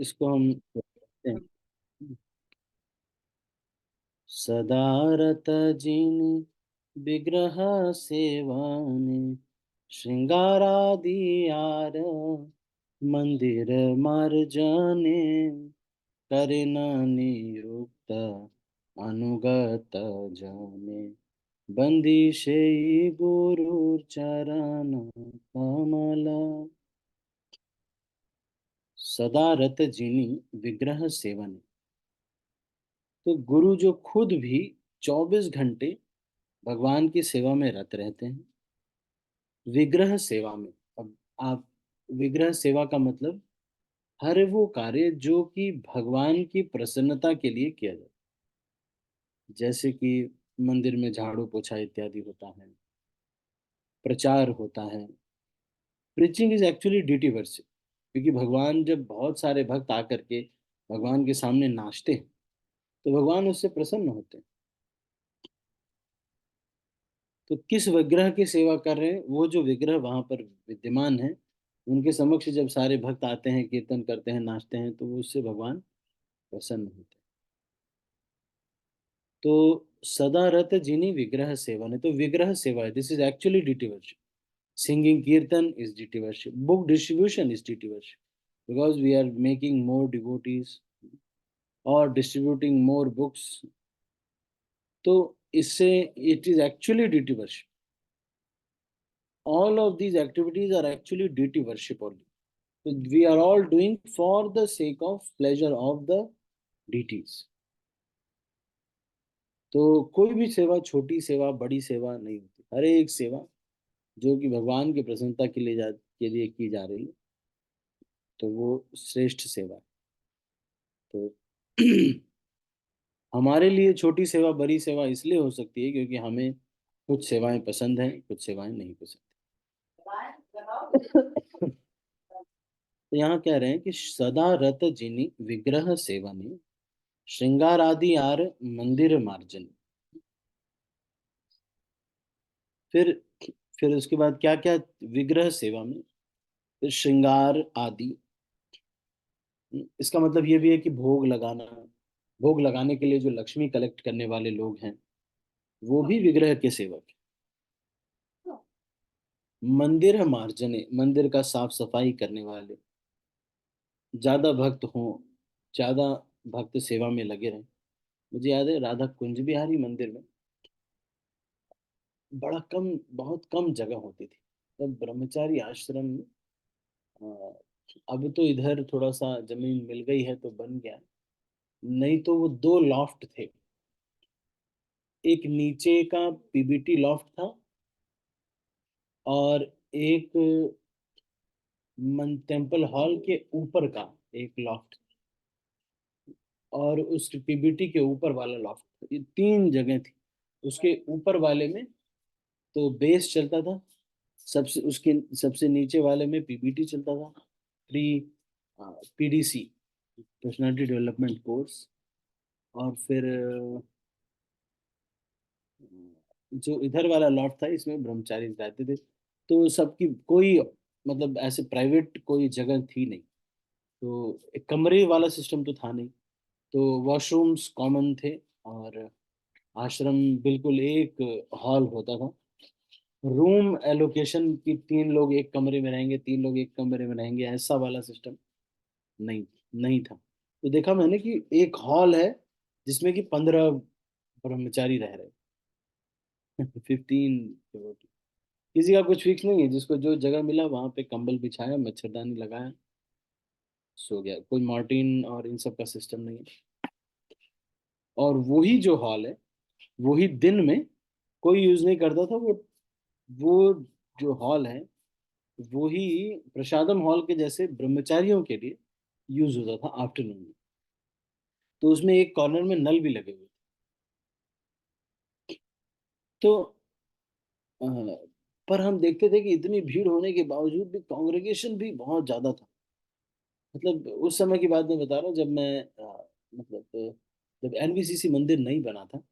इसको हम कहते हैं। सदारत जिन विग्रह सेवाने, श्रृंगारादि आर मंदिर मार्जने, करिन निरुक्त अनुगत जाने, बंदिशे गुरु चरण कमला। सदारत जिनी विग्रह सेवन, तो गुरु जो खुद भी 24 घंटे भगवान की सेवा में रत रहते हैं। विग्रह सेवा में, अब आप, विग्रह सेवा का मतलब हर वो कार्य जो कि भगवान की प्रसन्नता के लिए किया जाए, जैसे कि मंदिर में झाड़ू पोछा इत्यादि होता है, प्रचार होता है। Preaching is actually duty worship, क्योंकि भगवान जब बहुत सारे भक्त आकर के भगवान के सामने नाचते हैं तो भगवान उससे प्रसन्न होते हैं। तो किस विग्रह की सेवा कर रहे हैं, वो जो विग्रह वहां पर विद्यमान है, उनके समक्ष जब सारे भक्त आते हैं, कीर्तन करते हैं, नाचते हैं, तो वो उससे भगवान प्रसन्न होते हैं। तो सदा रत जिनी विग्रह सेवा ने, तो विग्रह सेवा है, this is actually deity worship. Singing कीर्तन is deity worship. Book distribution is deity worship, because we are making more devotees or distributing more books. तो इससे it is actually deity worship. All of these activities are actually deity worship only. So we are all doing for the sake of pleasure of the deities. तो कोई भी सेवा, छोटी सेवा बड़ी सेवा नहीं होती, हर एक सेवा जो कि भगवान की प्रसन्नता के लिए की जा रही है, तो वो श्रेष्ठ सेवा है। तो हमारे लिए छोटी सेवा बड़ी सेवा इसलिए हो सकती है क्योंकि हमें कुछ सेवाएं पसंद हैं, कुछ सेवाएं नहीं पसंद। तो यहाँ कह रहे हैं कि सदा रत जिनी विग्रह सेवने, श्रृंगार आदि आर मंदिर मार्जन। फिर फिर उसके बाद क्या क्या, विग्रह सेवा में, फिर श्रृंगार आदि। इसका मतलब ये भी है कि भोग लगाना, भोग लगाने के लिए जो लक्ष्मी कलेक्ट करने वाले लोग हैं, वो भी विग्रह के सेवक हैं। मंदिर मार्जने, मंदिर का साफ सफाई करने वाले, ज्यादा भक्त हों, ज्यादा भक्त सेवा में लगे रहें। मुझे याद है राधा कुंज बिहारी मंदिर में बड़ा कम, बहुत कम जगह होती थी, तब ब्रह्मचारी आश्रम में, अब तो इधर थोड़ा सा जमीन मिल गई है तो बन गया, नहीं तो वो दो लॉफ्ट थे। एक नीचे का पीबीटी लॉफ्ट था, और एक मन टेम्पल हॉल के ऊपर का एक लॉफ्ट, और उस पीबीटी के ऊपर वाला लॉफ्ट, ये तीन जगह थी। उसके ऊपर वाले में तो बेस चलता था, सबसे उसके सबसे नीचे वाले में पीबीटी चलता था, pre PDC, personality development course. और फिर जो इधर वाला लॉट था, इसमें ब्रह्मचारी रहते थे। तो सबकी कोई, मतलब ऐसे प्राइवेट कोई जगह थी नहीं, तो एक कमरे वाला सिस्टम तो था नहीं, तो वॉशरूम्स कॉमन थे, और आश्रम बिल्कुल एक हॉल होता था। रूम एलोकेशन की, तीन लोग एक कमरे में रहेंगे, तीन लोग एक कमरे में रहेंगे, ऐसा वाला सिस्टम नहीं, नहीं था। तो देखा मैंने कि एक हॉल है जिसमें कि 15 ब्रह्मचारी रह रहे, 15। किसी का कुछ फिक्स नहीं है, जिसको जो जगह मिला वहां पे कंबल बिछाया, मच्छरदानी लगाया, सो गया। कोई मॉर्टिन और इन सब का सिस्टम नहीं है। और वही जो हॉल है, वही दिन में कोई यूज नहीं करता था, वो जो हॉल है, वही प्रसादम हॉल के जैसे ब्रह्मचारियों के लिए यूज होता था आफ्टरनून में। तो उसमें एक कॉर्नर में नल भी लगे हुए थे। तो अ, पर हम देखते थे कि इतनी भीड़ होने के बावजूद भी कांग्रेगेशन भी बहुत ज्यादा था। मतलब उस समय की बात मैं बता रहा हूँ, जब मैं मतलब जब एनबीसीसी मंदिर नहीं बना था,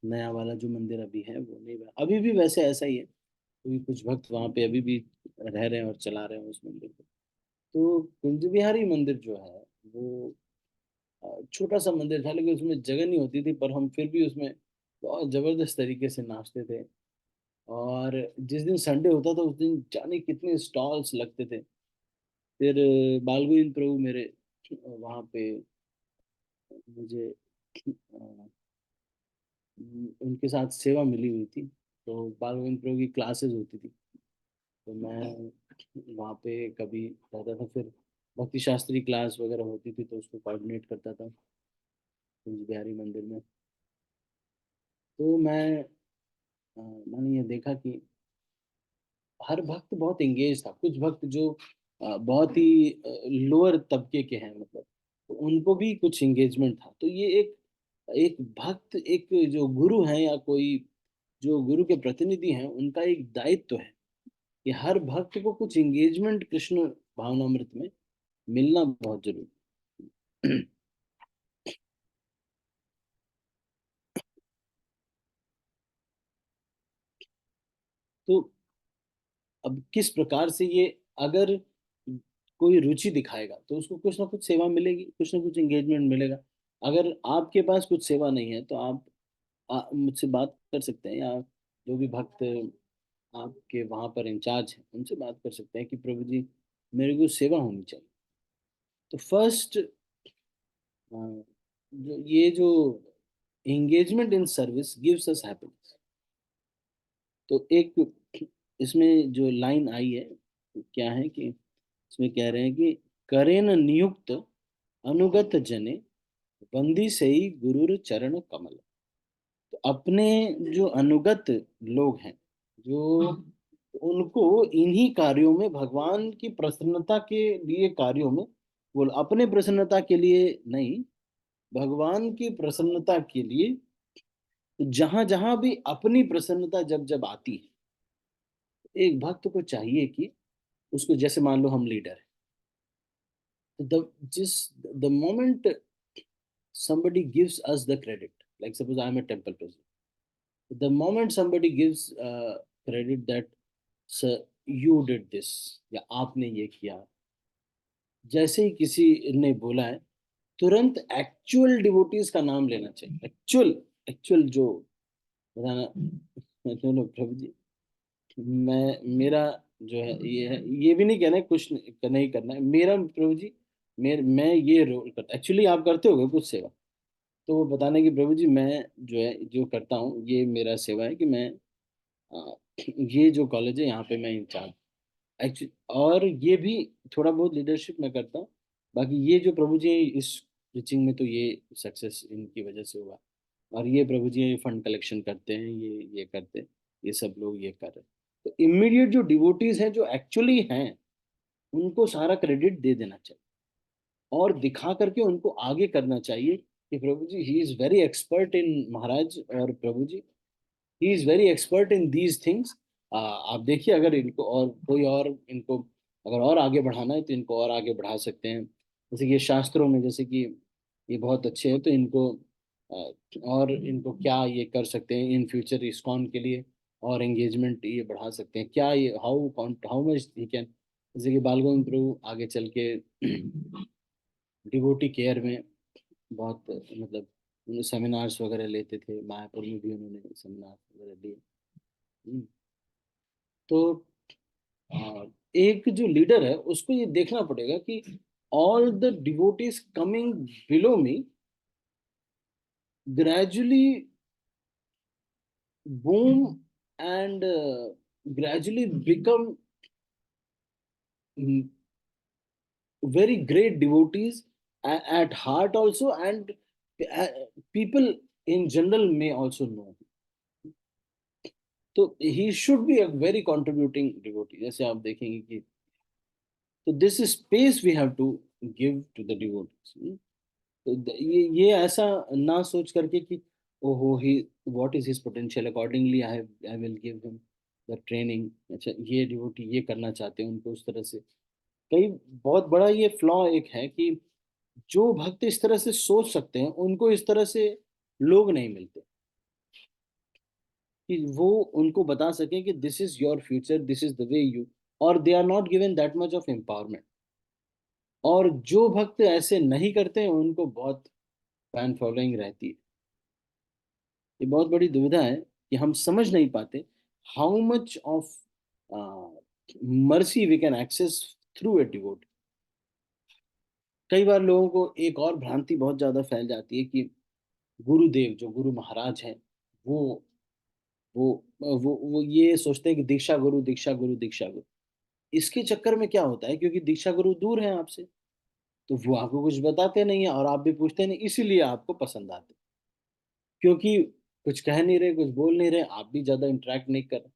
नया वाला जो मंदिर अभी है वो नहीं बना, अभी भी वैसे ऐसा ही है, क्योंकि कुछ भक्त वहां पे अभी भी रह रहे हैं और चला रहे हैं उस मंदिर को। तो कुंज बिहारी मंदिर जो है, वो छोटा सा मंदिर था, लेकिन उसमें जगह नहीं होती थी, पर हम फिर भी उसमें बहुत जबरदस्त तरीके से नाचते थे। और जिस दिन संडे होता था उस दिन जाने कितने स्टॉल्स लगते थे। फिर बाल गोविंद प्रभु मेरे वहाँ पे मुझे उनके साथ सेवा मिली हुई थी। तो बाल गोविंद प्रभु की क्लासेस होती थी, तो मैं वहाँ पे कभी रहता था। फिर भक्ति शास्त्री क्लास वगैरह होती थी तो उसको कोऑर्डिनेट करता था कुंज बिहारी मंदिर में। तो मैंने ये देखा कि हर भक्त बहुत एंगेज था। कुछ भक्त जो बहुत ही लोअर तबके के हैं, मतलब तो उनको भी कुछ एंगेजमेंट था। तो ये एक एक भक्त, एक जो गुरु है या कोई जो गुरु के प्रतिनिधि हैं, उनका एक दायित्व है कि हर भक्त को कुछ एंगेजमेंट कृष्ण भावनामृत में मिलना बहुत जरूरी है। तो अब किस प्रकार से ये, अगर कोई रुचि दिखाएगा तो उसको कुछ ना कुछ सेवा मिलेगी, कुछ ना कुछ एंगेजमेंट मिलेगा। अगर आपके पास कुछ सेवा नहीं है तो आप मुझसे बात कर सकते हैं, या जो भी भक्त आपके वहाँ पर इंचार्ज हैं उनसे बात कर सकते हैं कि प्रभु जी मेरे को सेवा होनी चाहिए। तो फर्स्ट, जो engagement in service gives us happiness. तो एक इसमें जो लाइन आई है, क्या है कि इसमें कह रहे हैं कि करेन नियुक्त अनुगत जने बंदी से ही गुरुर चरण कमल। तो अपने जो अनुगत लोग हैं, जो उनको इन्हीं कार्यों में, भगवान की प्रसन्नता के लिए कार्यों में, बोल अपने प्रसन्नता के लिए नहीं, भगवान की प्रसन्नता के लिए जहां जहां भी अपनी प्रसन्नता जब जब आती है, एक भक्त को चाहिए कि उसको, जैसे मान लो हम लीडर हैं, the moment somebody gives us the credit, like suppose I am a temple president, the moment somebody gives credit that sir you did this या आपने ये किया, जैसे ही किसी ने बोला है, तुरंत एक्चुअल डिवोटीज का नाम लेना चाहिए। एक्चुअल एक्चुअल जो बताना, चलो प्रभु जी, मैं मेरा जो है ये है, ये भी नहीं कहना है कुछ नहीं करना है मेरा प्रभु जी, मैं ये रोल करता, एक्चुअली आप करते होगे कुछ सेवा, तो वो बताने कि प्रभु जी मैं जो है जो करता हूँ ये मेरा सेवा है कि मैं अ, ये जो कॉलेज है यहाँ पे मैं इंचार्ज एक्चुअली, और ये भी थोड़ा बहुत लीडरशिप मैं करता हूँ। बाकी ये जो प्रभु जी इस टीचिंग में, तो ये सक्सेस इनकी वजह से हुआ। और ये प्रभु जी ये फंड कलेक्शन करते हैं, ये करते हैं, ये सब लोग ये कर रहे हैं। तो इमीडिएट जो डिवोटीज हैं जो एक्चुअली हैं, उनको सारा क्रेडिट दे देना चाहिए और दिखा करके उनको आगे करना चाहिए कि Prabhu ji he is very expert in Maharaj, और Prabhu ji he is very expert in these things. आप देखिए, अगर इनको और कोई और इनको अगर और आगे बढ़ाना है तो इनको और आगे बढ़ा सकते हैं। जैसे कि ये शास्त्रों में, जैसे कि ये बहुत अच्छे हैं तो इनको और इनको क्या ये कर सकते हैं इन फ्यूचर इस्कॉन के लिए, और एंगेजमेंट ये बढ़ा सकते हैं क्या, ये हाउ मच ही कैन, जैसे कि बाल गोविंद प्रभु आगे चल के डिवोटी केयर में बहुत, मतलब सेमिनार्स वगैरह लेते थे, मायापुर में भी उन्होंने सेमिनार वगैरह दिए। हम्म, तो एक जो लीडर है उसको ये देखना पड़ेगा कि all the devotees coming below me gradually boom and gradually become very great devotees at heart also, and uh, people in general may also know, तो he should be a very contributing devotee. जैसे आप देखेंगे कि, तो this space we have to give to the devotees. तो ये ऐसा ना सोच करके कि ओहो he what is his potential, accordingly I will give him the training. अच्छा, ये डिवोटी ये करना चाहते हैं, उनको उस तरह से, कई बहुत बड़ा ये फ्लॉ एक है कि जो भक्त इस तरह से सोच सकते हैं उनको इस तरह से लोग नहीं मिलते कि वो उनको बता सके कि this is your future, this is the way you, और they are not given that much of empowerment. और जो भक्त ऐसे नहीं करते हैं उनको बहुत फैन फॉलोइंग रहती है। ये बहुत बड़ी दुविधा है कि हम समझ नहीं पाते how much of mercy we can access through a devote. कई बार लोगों को एक और भ्रांति बहुत ज्यादा फैल जाती है कि गुरुदेव जो गुरु महाराज हैं वो वो वो ये सोचते हैं कि दीक्षा गुरु दीक्षा गुरु दीक्षा गुरु। इसके चक्कर में क्या होता है, क्योंकि दीक्षा गुरु दूर है आपसे, तो वो आपको कुछ बताते नहीं है और आप भी पूछते नहीं, इसीलिए आपको पसंद आते, क्योंकि कुछ कह नहीं रहे, कुछ बोल नहीं रहे, आप भी ज्यादा इंटरेक्ट नहीं कर रहे।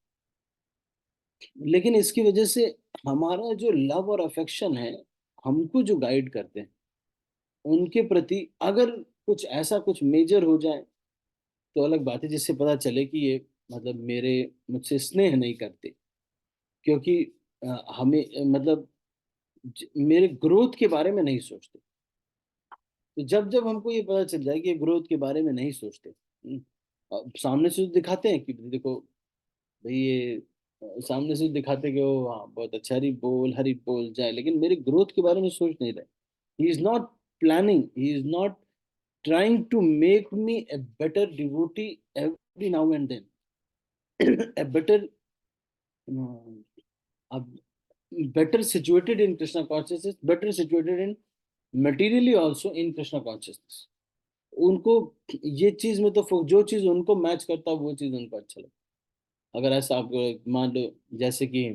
लेकिन इसकी वजह से हमारा जो लव और अफेक्शन है, हमको जो गाइड करते हैं उनके प्रति अगर कुछ ऐसा कुछ मेजर हो जाए तो अलग बात है, जिससे पता चले कि ये मतलब मेरे मुझसे स्नेह नहीं करते, क्योंकि हमें मतलब मेरे ग्रोथ के बारे में नहीं सोचते। तो जब जब हमको ये पता चल जाए कि ये ग्रोथ के बारे में नहीं सोचते, सामने से तो दिखाते हैं कि देखो भाई ये सामने से दिखाते कि वो हाँ बहुत अच्छा, हरी बोल जाए, लेकिन मेरी ग्रोथ के बारे में सोच नहीं रहे। He is not planning, he is not trying to make me a better devotee every now and then, a better uh, better situated in Krishna consciousness, better situated in materially also in Krishna consciousness। उनको ये चीज में तो जो चीज उनको match करता है वो चीज उनको अच्छा लगता है। अगर ऐसा आप मान लो जैसे कि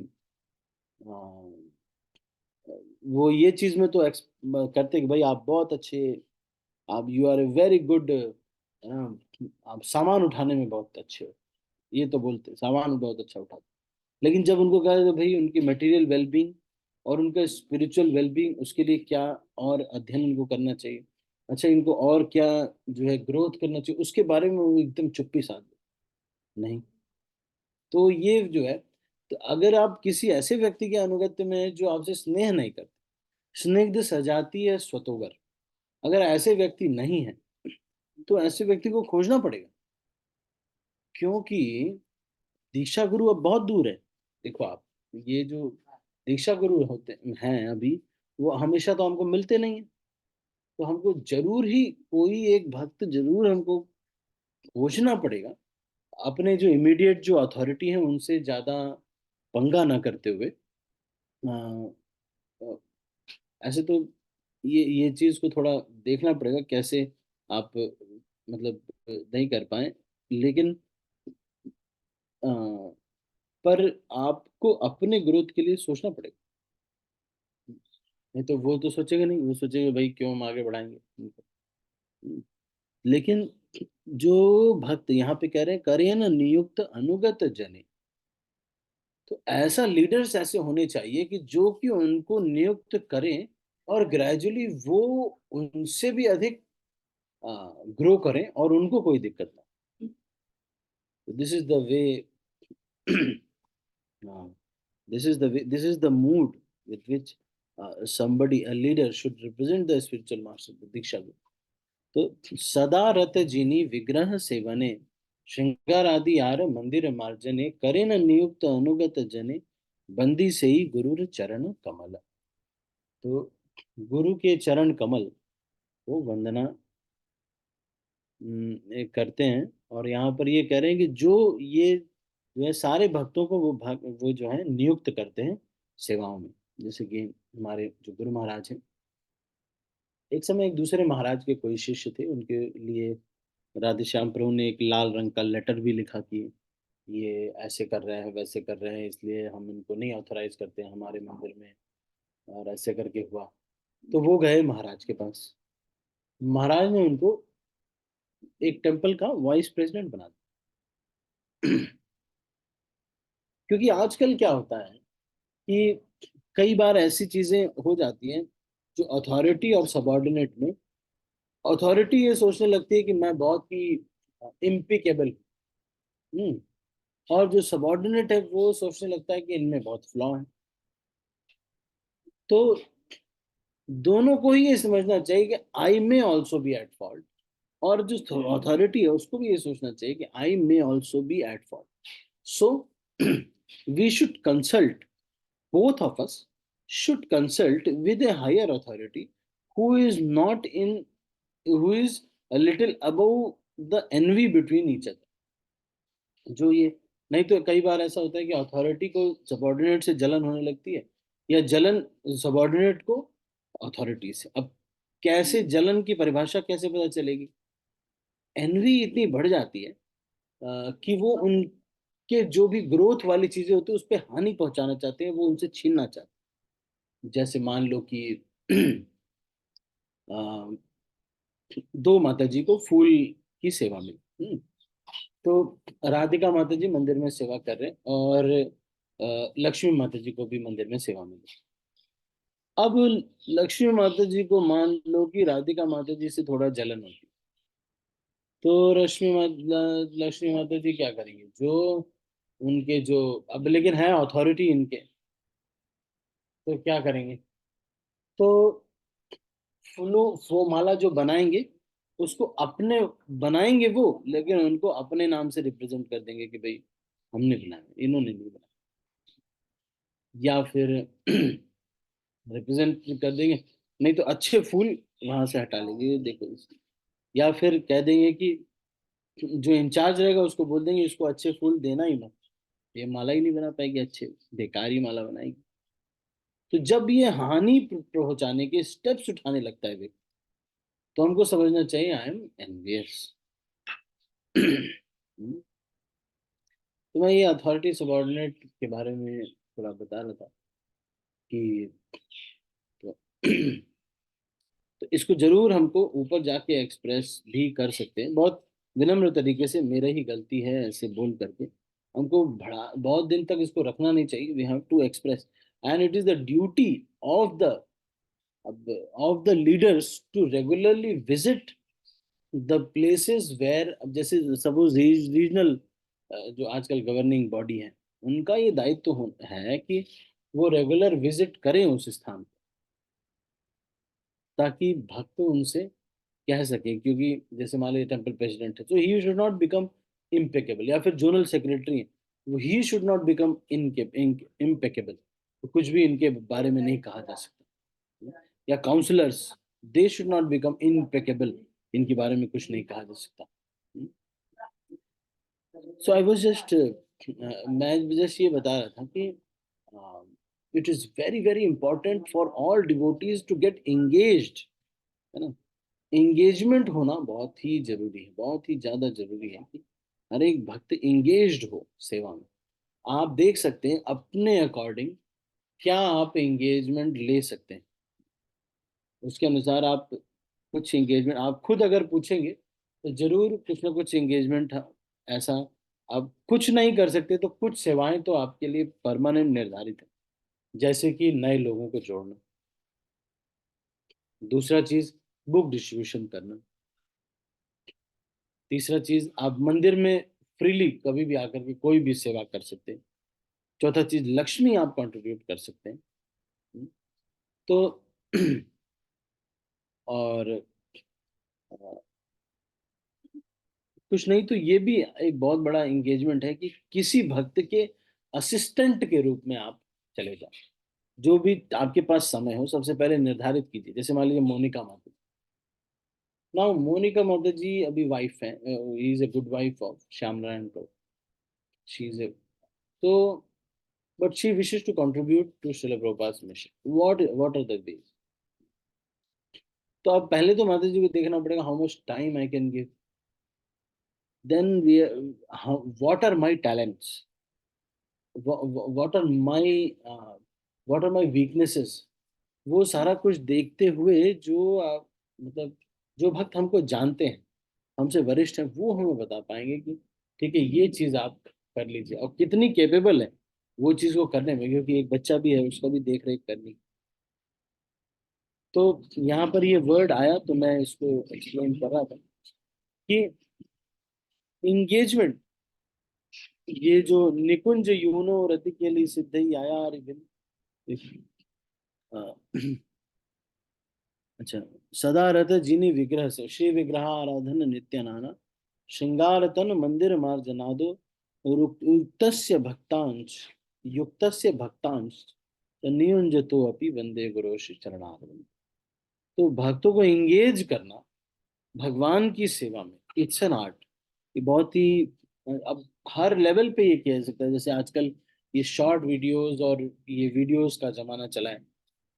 वो ये चीज में तो करते कि भाई आप बहुत अच्छे, आप you are a very good, आप सामान उठाने में बहुत अच्छे हो, ये तो बोलते सामान बहुत अच्छा उठाते। लेकिन जब उनको कहा तो भाई उनकी मटेरियल वेलबींग और उनका स्पिरिचुअल वेलबींग, उसके लिए क्या और अध्ययन उनको करना चाहिए, अच्छा इनको और क्या जो है ग्रोथ करना चाहिए, उसके बारे में वो एकदम चुप्पी साध दे। नहीं। तो ये जो है, तो अगर आप किसी ऐसे व्यक्ति के अनुगत्य में हैं जो आपसे स्नेह नहीं करते, स्निग्ध सजाती है स्वतोवर, अगर ऐसे व्यक्ति नहीं है तो ऐसे व्यक्ति को खोजना पड़ेगा, क्योंकि दीक्षा गुरु अब बहुत दूर है। देखो आप, ये जो दीक्षा गुरु होते हैं अभी, वो हमेशा तो हमको मिलते नहीं है। तो हमको जरूर ही कोई एक भक्त जरूर हमको खोजना पड़ेगा, अपने जो इमीडिएट जो अथॉरिटी है उनसे ज्यादा पंगा ना करते हुए। अ, ऐसे तो ये चीज को थोड़ा देखना पड़ेगा कैसे आप मतलब नहीं कर पाए, लेकिन अ, पर आपको अपने ग्रोथ के लिए सोचना पड़ेगा। नहीं तो वो तो सोचेगा नहीं, वो सोचेगा भाई क्यों हम आगे बढ़ाएंगे उनको। लेकिन जो भक्त यहाँ पे कह रहे हैं करे ना नियुक्त अनुगत जने, तो ऐसा लीडर्स ऐसे होने चाहिए कि जो कि उनको नियुक्त करें और ग्रेजुअली वो उनसे भी अधिक ग्रो करें और उनको कोई दिक्कत ना। This is the way, this is the mood with which somebody, a leader should represent the spiritual master, the Diksha Guru। तो सदा रत जिनी विग्रह सेवने, श्रृंगार आदि आर मंदिर मार्जने, करे न नियुक्त अनुगत जने, बंदी से ही गुरु चरण कमल। तो गुरु के चरण कमल वो वंदना करते हैं। और यहाँ पर ये कह रहे हैं कि जो है सारे भक्तों को वो जो है नियुक्त करते हैं सेवाओं में। जैसे कि हमारे जो गुरु महाराज हैं, एक समय एक दूसरे महाराज के कोई शिष्य थे, उनके लिए राधे श्याम प्रभु ने एक लाल रंग का लेटर भी लिखा कि ये ऐसे कर रहे हैं वैसे कर रहे हैं, इसलिए हम इनको नहीं ऑथराइज करते हैं हमारे मंदिर में, और ऐसे करके हुआ। तो वो गए महाराज के पास, महाराज ने उनको एक टेम्पल का वाइस प्रेसिडेंट बना दिया। क्योंकि आजकल क्या होता है कि कई बार ऐसी चीजें हो जाती हैं जो अथॉरिटी और सबॉर्डिनेट में, अथॉरिटी ये सोचने लगती है कि मैं बहुत ही इम्पिकेबल हूँ, और जो सबॉर्डिनेट है वो सोचने लगता है कि इनमें बहुत फ्लॉ है। तो दोनों को ही ये समझना चाहिए कि I may also be at fault, और जो अथॉरिटी है उसको भी ये सोचना चाहिए कि I may also be at fault. So we should consult both of us, should consult with a higher authority who is not in who is a little above the envy between each other. जो ये नहीं तो कई बार ऐसा होता है कि authority को सबॉर्डिनेट से जलन होने लगती है, या जलन सबॉर्डिनेट को अथॉरिटी से। अब कैसे जलन की परिभाषा कैसे पता चलेगी? एनवी इतनी बढ़ जाती है कि वो उनके जो भी ग्रोथ वाली चीजें होती है उस पर हानि पहुंचाना चाहते हैं, वो उनसे छीनना चाहते हैं। जैसे मान लो कि अ, दो माता जी को फूल की सेवा मिली। तो राधिका माता जी मंदिर में सेवा कर रहे हैं, और लक्ष्मी माता जी को भी मंदिर में सेवा मिली। अब लक्ष्मी माता जी को मान लो कि राधिका माता जी से थोड़ा जलन होती, तो लक्ष्मी माता जी क्या करेंगे? जो उनके जो, अब लेकिन है अथॉरिटी इनके, तो क्या करेंगे? तो फूलों वो माला जो बनाएंगे उसको अपने बनाएंगे वो, लेकिन उनको अपने नाम से रिप्रेजेंट कर देंगे कि भाई हमने बनाया, इन्होंने नहीं बनाया। या फिर रिप्रेजेंट कर देंगे, नहीं तो अच्छे फूल वहां से हटा लेंगे, ये देखो इसको। या फिर कह देंगे कि जो इंचार्ज रहेगा उसको बोल देंगे इसको अच्छे फूल देना ही मत, ये माला ही नहीं बना पाएगी, अच्छे बेकार ही माला बनाएगी। तो जब ये हानि पहुंचाने के स्टेप्स उठाने लगता है व्यक्ति, तो हमको समझना चाहिए आई एम एनवियस। तो मैं ये अथॉरिटी सबॉर्डिनेट के बारे में थोड़ा बता रहा था कि तो, तो इसको जरूर हमको ऊपर जाके एक्सप्रेस भी कर सकते हैं, बहुत विनम्र तरीके से, मेरा ही गलती है ऐसे बोल करके। हमको बड़ा बहुत दिन तक इसको रखना नहीं चाहिए, we have to express, and it is the duty of the of the leaders to regularly visit the places where, अब जैसे सपोज रीजनल जो आजकल गवर्निंग बॉडी है, उनका ये दायित्व है कि वो रेगुलर विजिट करें उस स्थान पर, ताकि भक्त उनसे कह सके। क्योंकि जैसे मान लीजिए टेम्पल प्रेसिडेंट है, तो he should not become impeccable, या फिर जोनल सेक्रेटरी है, वो he should not become impeccable, तो कुछ भी इनके बारे में नहीं कहा जा सकता। या counsellors, they should not become impeccable, इनके बारे में कुछ नहीं कहा जा सकता। सो आई वाज जस्ट मैं जस्ट ये बता रहा था कि it is very very important for all devotees to get engaged, है ना? एंगेजमेंट होना बहुत ही जरूरी है, बहुत ही ज्यादा जरूरी है कि हर एक भक्त एंगेज्ड हो सेवा में। आप देख सकते हैं अपने अकॉर्डिंग क्या आप एंगेजमेंट ले सकते हैं, उसके अनुसार आप कुछ एंगेजमेंट आप खुद अगर पूछेंगे तो जरूर कुछ ना कुछ एंगेजमेंट ऐसा। आप कुछ नहीं कर सकते तो कुछ सेवाएं तो आपके लिए परमानेंट निर्धारित है, जैसे कि नए लोगों को जोड़ना। दूसरा चीज, बुक डिस्ट्रीब्यूशन करना। तीसरा चीज, आप मंदिर में फ्रीली कभी भी आकर के कोई भी सेवा कर सकते हैं। चौथा चीज, लक्ष्मी आप कंट्रीब्यूट कर सकते हैं। तो और कुछ नहीं तो ये भी एक बहुत बड़ा एंगेजमेंट है कि किसी भक्त के असिस्टेंट के रूप में आप चले जाओ। जो भी आपके पास समय हो सबसे पहले निर्धारित कीजिए। जैसे मान लीजिए मोनिका माता जी, ना मोनिका माता जी अभी वाइफ है, he is a good wife of Shyam Narayan को, शी इज ए, तो but she wishes to contribute to Srila Prabhupada's mission. What are the ways? तो अब पहले तो माता जी को देखना पड़ेगा how much time I can give, then we what are my talents, what are my what are my weaknesses. वो सारा कुछ देखते हुए जो मतलब जो भक्त हमको जानते हैं, हमसे वरिष्ठ हैं, वो हमें बता पाएंगे कि ठीक है ये चीज आप कर लीजिए, और कितनी केपेबल है वो चीज को करने में, क्योंकि एक बच्चा भी है उसका भी देख रेख करनी। तो यहाँ पर ये वर्ड आया तो मैं इसको एक्सप्लेन कर रहा था कि इंगेजमेंट, ये जो निकुंज यूनो रति के लिए सिद्ध ही आया अरविंद। अ, अच्छा, सदा रथ जिनि विग्रह से श्री विग्रह आराधन नित्य नाना श्रृंगार तन मंदिर मार्जनादो युक्तस्य भक्तांश, युक्तस्य भक्तांश तो नियुंजतो अपि वंदे गुरु चरणारविंद। तो भक्तों को एंगेज करना भगवान की सेवा में, इट्स एन आर्ट। ये बहुत ही अब हर लेवल पे ये किया जा सकता है। जैसे आजकल ये शॉर्ट वीडियोस और ये वीडियोस का जमाना चला है,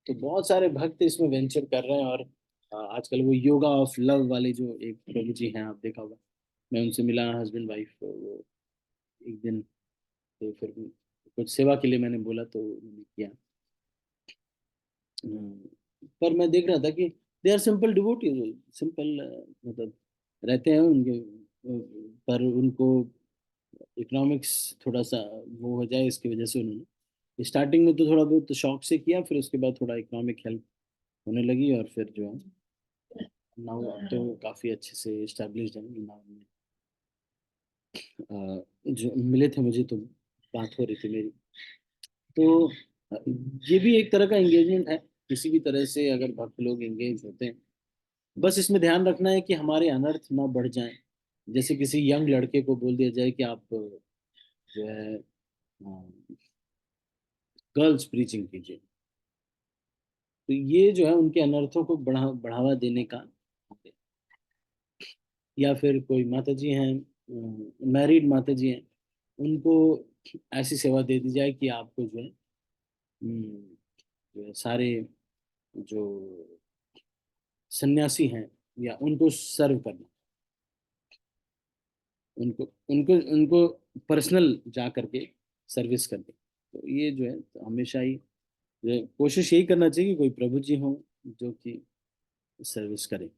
तो बहुत सारे भक्त इसमें वेंचर कर रहे हैं। और आजकल वो योगा ऑफ लव वाले जो एक प्रभु जी हैं, आप देखा होगा, मैं उनसे मिला, हस्बैंड वाइफ, वो एक दिन, तो फिर कुछ सेवा के लिए मैंने बोला तो उन्होंने किया। पर मैं देख रहा था कि they are simple devotees, simple, मतलब रहते हैं उनके, पर उनको इकोनॉमिक्स थोड़ा सा वो हो जाए, इसकी वजह से उन्होंने स्टार्टिंग में तो थोड़ा बहुत शौक से किया, फिर उसके बाद थोड़ा इकोनॉमिक हेल्प होने लगी, और फिर जो है नाउ अब तो काफ़ी अच्छे से इस्टेब्लिश्ड है नाउ। जो मिले थे मुझे तो बात हो रही थी मेरी। तो अ, ये भी एक तरह का एंगेजमेंट है, किसी भी तरह से अगर भक्त लोग एंगेज होते हैं। बस इसमें ध्यान रखना है कि हमारे अनर्थ ना बढ़ जाएं। जैसे किसी यंग लड़के को बोल दिया जाए कि आप जो है गर्ल्स प्रीचिंग कीजिए, तो ये जो है उनके अनर्थों को बढ़ावा देने का। या फिर कोई माता जी हैं, मैरिड माता जी हैं, उनको ऐसी सेवा दे दी जाए कि आपको जो है जो है सारे जो सन्यासी हैं या उनको सर्व करना, उनको उनको उनको पर्सनल जा करके सर्विस करनी। तो ये जो है तो हमेशा ही जो है, कोशिश यही करना चाहिए कि कोई प्रभु जी हों जो कि सर्विस करें।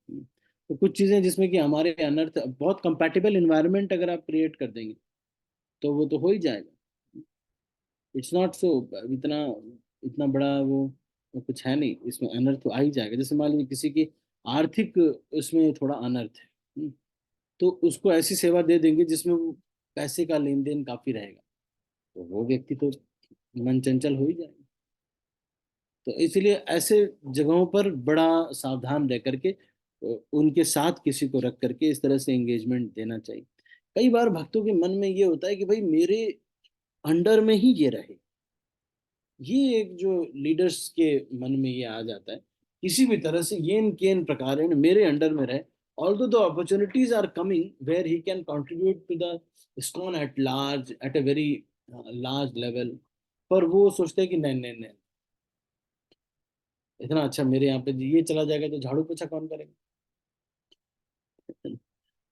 तो कुछ चीज़ें जिसमें कि हमारे अनर्थ, बहुत कंपैटिबल इन्वायरमेंट अगर आप क्रिएट कर देंगे तो वो तो हो ही जाएगा। इट्स नॉट सो, इतना इतना बड़ा वो कुछ है नहीं, इसमें अनर्थ तो आ ही जाएगा। जैसे मान लीजिए किसी की आर्थिक उसमें थोड़ा अनर्थ है, तो उसको ऐसी सेवा दे देंगे जिसमें वो पैसे का लेन देन काफी रहेगा, तो वो व्यक्ति तो मन चंचल हो ही जाएगा। तो इसलिए ऐसे जगहों पर बड़ा सावधान रह करके उनके साथ किसी को रख करके इस तरह से एंगेजमेंट देना चाहिए। कई बार भक्तों के मन में ये होता है कि भाई मेरे अंडर में ही ये रहे। ये एक जो लीडर्स के मन में ये आ जाता है, किसी भी तरह से येन केन प्रकार मेरे अंडर में रहे। Although the opportunities are coming where he can contribute to the ISKCON at large, at a very large level, पर वो सोचते हैं कि नहीं नहीं नहीं, इतना अच्छा मेरे यहाँ पे ये चला जाएगा तो झाड़ू पोछा कौन करेगा।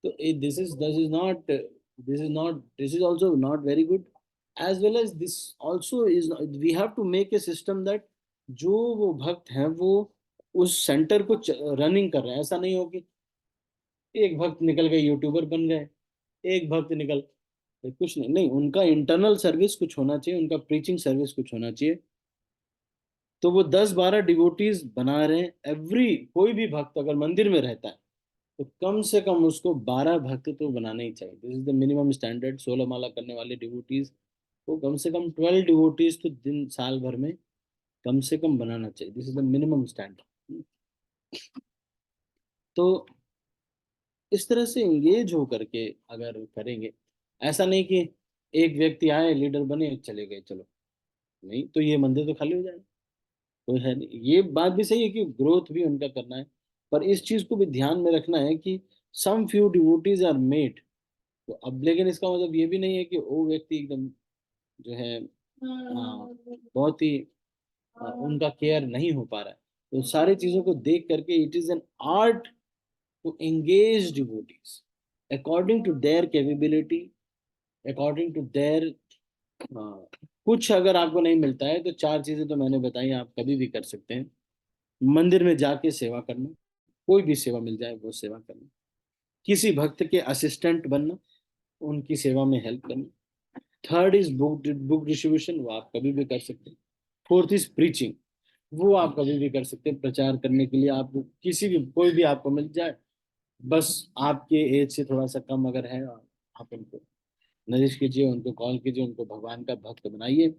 तो this is also not very good. As well as this also is, we have to make a system that जो वो भक्त हैं वो उस सेंटर को रनिंग कर रहे हैं। ऐसा नहीं हो कि एक भक्त निकल गए यूट्यूबर बन गए, एक भक्त निकल, कुछ नहीं, नहीं, उनका इंटरनल सर्विस कुछ होना चाहिए, उनका प्रीचिंग सर्विस कुछ होना चाहिए। तो वो 10-12 डिवोटीज बना रहे हैं। एवरी कोई भी भक्त अगर मंदिर में रहता है तो कम से कम उसको 12 भक्त तो बनाने ही चाहिए। This is the minimum standard. 16 माला करने वाले डिवोटीज को कम से कम 12 डिवोटीज तो दिन साल भर में कम से कम बनाना चाहिए। This is the minimum standard. तो इस तरह से एंगेज हो करके अगर करेंगे, ऐसा नहीं कि एक व्यक्ति आए लीडर बने चले गए चलो, नहीं तो ये मंदिर तो खाली हो जाएगा। कोई है नहीं, ये बात भी सही है कि ग्रोथ भी उनका करना है, पर इस चीज को भी ध्यान में रखना है कि some few devotees are made. तो अब लेकिन इसका मतलब ये भी नहीं है कि वो व्यक्ति एकदम जो है बहुत ही उनका केयर नहीं हो पा रहा है। तो सारी चीजों को देख करके it is an art to engage devotees according to their capability, according to their. कुछ अगर आपको नहीं मिलता है तो चार चीजें तो मैंने बताई, आप कभी भी कर सकते हैं। मंदिर में जाके सेवा करना, कोई भी सेवा मिल जाए वो सेवा करना, किसी भक्त के असिस्टेंट बनना, उनकी सेवा में हेल्प करना। थर्ड इज बुक डिस्ट्रीब्यूशन, वो आप कभी भी कर सकते हैं। फोर्थ इज प्रीचिंग, वो आप कभी भी कर सकते हैं। प्रचार करने के लिए आप किसी भी, कोई भी आपको मिल जाए, बस आपके एज से थोड़ा सा कम अगर है, आप उनको नरिश कीजिए, उनको कॉल कीजिए, उनको भगवान का भक्त बनाइए।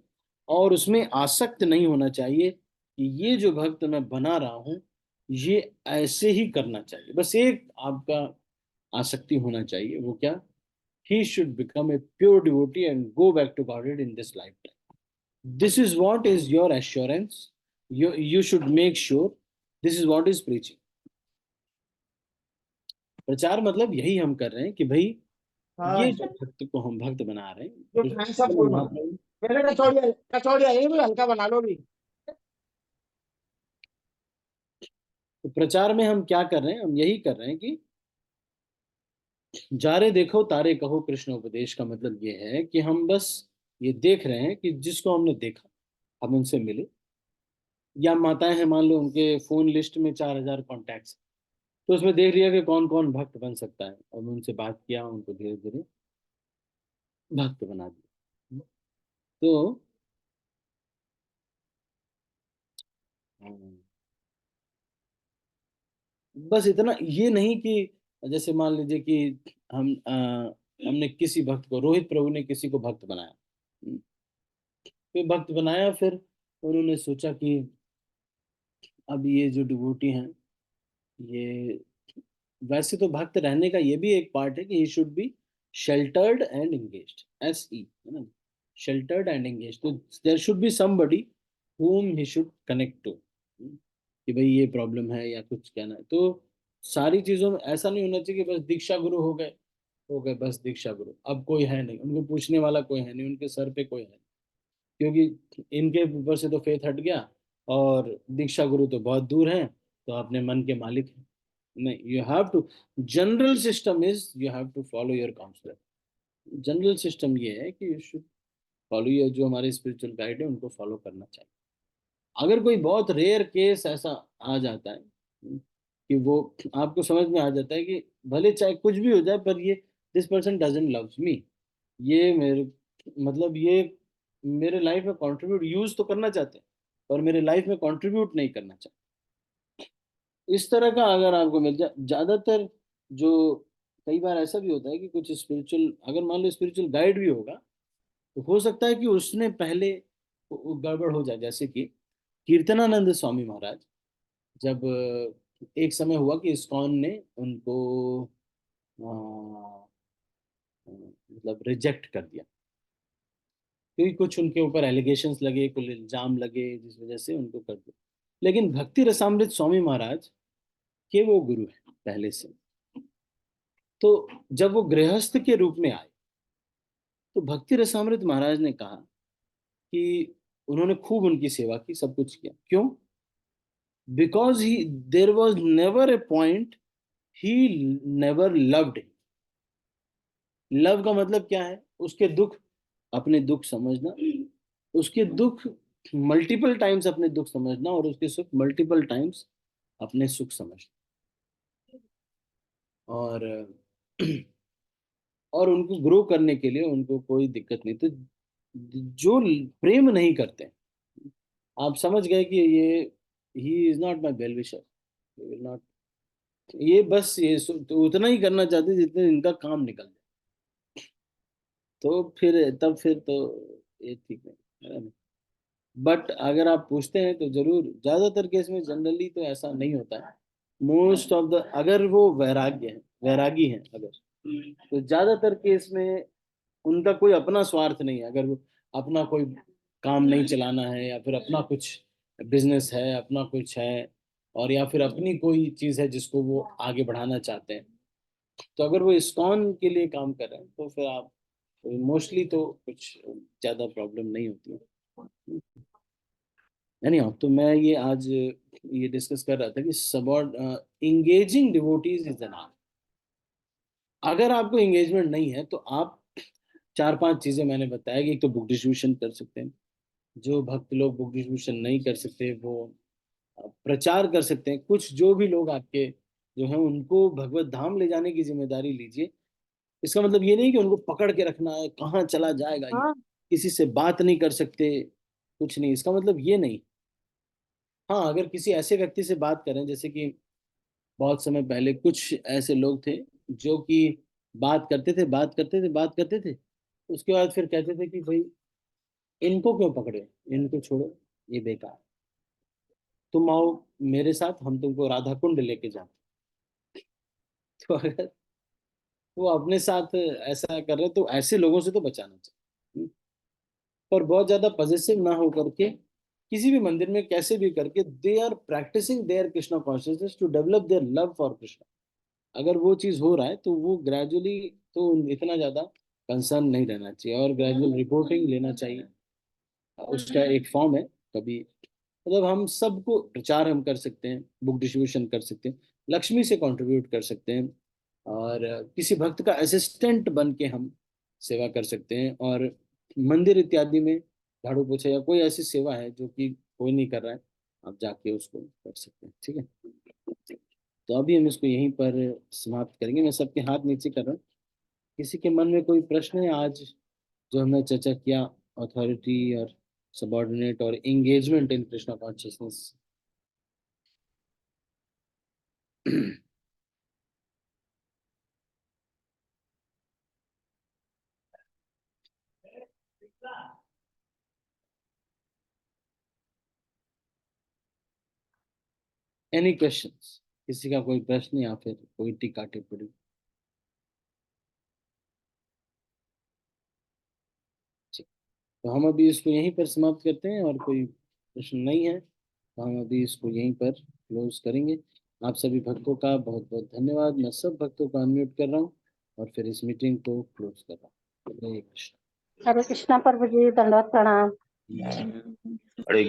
और उसमें आसक्त नहीं होना चाहिए कि ये जो भक्त मैं बना रहा हूँ ये ऐसे ही करना चाहिए। बस एक आपका आसक्ति होना चाहिए, वो क्या, he should become a pure devotee and go back to God in this lifetime। This is what is your assurance, you should make sure, this is what is preaching. प्रचार मतलब यही हम कर रहे हैं कि भाई हाँ ये जो भक्त को हम भक्त बना रहे हैं, जो कृष्ण खान सब चैतन्य बोलो। महाप्रभु। मेरे कचौड़िया कचौड़िया ये भी हल्का बना लो भी। तो प्रचार में हम क्या कर रहे हैं, हम यही कर रहे हैं कि जारे देखो तारे कहो कृष्ण उपदेश, का मतलब ये है कि हम बस ये देख रहे हैं कि जिसको हमने देखा हम उनसे मिले, या माताएं हैं मान लो उनके फोन लिस्ट में 4,000 कॉन्टैक्ट्स, तो उसमें देख लिया कि कौन कौन भक्त बन सकता है, और उनसे बात किया, उनको धीरे धीरे भक्त बना दिया। तो अम, बस इतना, ये नहीं कि जैसे मान लीजिए कि हमने किसी भक्त को, रोहित प्रभु ने किसी को भक्त बनाया, फिर भक्त बनाया, फिर उन्होंने सोचा कि अब ये जो डिवोटी हैं, ये वैसे तो भक्त रहने का ये भी एक पार्ट है कि he should be sheltered and engaged, SE है ना, शेल्टर्ड एंड एंगेज्ड। तो there should be somebody whom he should connect to, कि भाई ये प्रॉब्लम है या कुछ कहना है। तो सारी चीजों में ऐसा नहीं होना चाहिए कि बस दीक्षा गुरु हो गए बस दीक्षा गुरु, अब कोई है नहीं, उनको पूछने वाला कोई है नहीं, उनके सर पे कोई है नहीं, क्योंकि इनके ऊपर से तो फेथ हट गया, और दीक्षा गुरु तो बहुत दूर हैं, तो अपने मन के मालिक हैं। नहीं, you have to, general system is you have to follow your counsellor. General system ये है कि यू शुड फॉलो योर, जो हमारे स्पिरिचुअल गाइड है उनको फॉलो करना चाहिए। अगर कोई बहुत रेयर केस ऐसा आ जाता है कि वो आपको समझ में आ जाता है कि भले चाहे कुछ भी हो जाए, पर ये this person doesn't loves me, ये मेरे, मतलब ये मेरे लाइफ में कंट्रीब्यूट, यूज तो करना चाहते हैं पर मेरे लाइफ में कंट्रीब्यूट नहीं करना चाहते, इस तरह का अगर आपको मिल जाए। ज्यादातर जो, कई बार ऐसा भी होता है कि कुछ स्पिरिचुअल, अगर मान लो स्पिरिचुअल गाइड भी होगा, तो हो सकता है कि उसने पहले वो गड़बड़ हो जाए। जैसे कि कीर्तनानंद स्वामी महाराज, जब एक समय हुआ कि इस्कॉन ने उनको मतलब रिजेक्ट कर दिया, क्योंकि कुछ उनके ऊपर एलिगेशंस लगे, कुछ इल्जाम लगे, जिस वजह से उनको कर दिया। लेकिन भक्ति रसामृत स्वामी महाराज के वो गुरु हैं पहले से। तो जब वो गृहस्थ के रूप में आए, तो भक्ति रसामृत महाराज ने कहा कि उन्होंने खूब उनकी सेवा की, सब कुछ किया, क्यों? Because he, there was never a point he never loved. Love का मतलब क्या है? उसके दुख, अपने दुख समझना, उसके दुख मल्टीपल टाइम्स अपने दुख समझना, और उसके सुख मल्टीपल टाइम्स अपने सुख समझना। और और उनको ग्रो करने के लिए उनको कोई दिक्कत नहीं। तो जो प्रेम नहीं करते, आप समझ गए कि ये, he is not my well wisher, will not, ये बस ये तो उतना ही करना चाहते जितने इनका काम निकल जाए, तो फिर तब फिर तो ये ठीक नहीं है ना। बट अगर आप पूछते हैं तो जरूर, ज्यादातर केस में जनरली तो ऐसा नहीं होता है। मोस्ट ऑफ द, अगर वो वैराग्य है, वैरागी है अगर, तो ज्यादातर केस में उनका कोई अपना स्वार्थ नहीं है। अगर वो अपना कोई काम नहीं चलाना है, या फिर अपना कुछ बिजनेस है, अपना कुछ है, और या फिर अपनी कोई चीज है जिसको वो आगे बढ़ाना चाहते हैं, तो अगर वो इस्कॉन के लिए काम कर रहे हैं, तो फिर आप मोस्टली तो कुछ ज्यादा प्रॉब्लम नहीं होती है। यानी हाँ, तो मैं ये आज ये डिस्कस कर रहा था कि सबॉर्ड engaging devotees is an art. अगर आपको एंगेजमेंट नहीं है, तो आप चार पांच चीजें मैंने बताया कि एक तो बुक डिस्ट्रीब्यूशन कर सकते हैं, जो भक्त लोग बुक डिस्ट्रीब्यूशन नहीं कर सकते वो प्रचार कर सकते हैं। कुछ जो भी लोग आपके जो हैं, उनको भगवत धाम ले जाने की जिम्मेदारी लीजिए। इसका मतलब ये नहीं कि उनको पकड़ के रखना है, कहाँ चला जाएगा ये, हाँ किसी से बात नहीं कर सकते, कुछ नहीं, इसका मतलब ये नहीं। हाँ, अगर किसी ऐसे व्यक्ति से बात करें, जैसे कि बहुत समय पहले कुछ ऐसे लोग थे जो कि बात करते थे, उसके बाद फिर कहते थे कि भाई इनको क्यों पकड़े, इनको छोड़ो, ये बेकार, तुम आओ मेरे साथ, हम तुमको राधा कुंड लेके जाते। तो अगर वो अपने साथ ऐसा कर रहे, तो ऐसे लोगों से तो बचाना चाहिए। पर बहुत ज्यादा पॉजिटिव ना हो करके किसी भी मंदिर में कैसे भी करके they are practising their Krishna consciousness to develop their love for Krishna. अगर वो चीज हो रहा है तो वो ग्रेजुअली, तो इतना ज्यादा कंसर्न नहीं रहना चाहिए और ग्रेजुअल रिपोर्टिंग लेना चाहिए। उसका एक फॉर्म है। कभी मतलब हम सबको प्रचार हम कर सकते हैं, बुक डिस्ट्रीब्यूशन कर सकते हैं, लक्ष्मी से कंट्रीब्यूट कर सकते हैं, और किसी भक्त का असिस्टेंट बन के हम सेवा कर सकते हैं। और मंदिर इत्यादि में झाड़ू पोछा या कोई ऐसी सेवा है जो कि कोई नहीं कर रहा है, आप जाके उसको कर सकते हैं। ठीक है, तो अभी हम इसको यहीं पर समाप्त करेंगे। मैं सबके हाथ नीचे कर रहा हूँ। किसी के मन में कोई प्रश्न है आज जो हमने चर्चा किया, अथॉरिटी और सबॉर्डिनेट और एंगेजमेंट इन कृष्णा कॉन्शियसनेस? Any questions? किसी का कोई प्रश्न या फिर कोई टीका टिप्पणी? ठीक। तो हम अभी इसको यहीं पर समाप्त करते हैं और कोई प्रश्न नहीं है तो हम अभी इसको यहीं पर क्लोज करेंगे। आप सभी भक्तों का बहुत बहुत धन्यवाद। मैं सब भक्तों को अनम्यूट कर रहा हूँ और फिर इस मीटिंग को क्लोज कर रहा हूँ। हरे कृष्ण। हरे कृष्णा प्रभु जी, दंडवत प्रणाम। हरे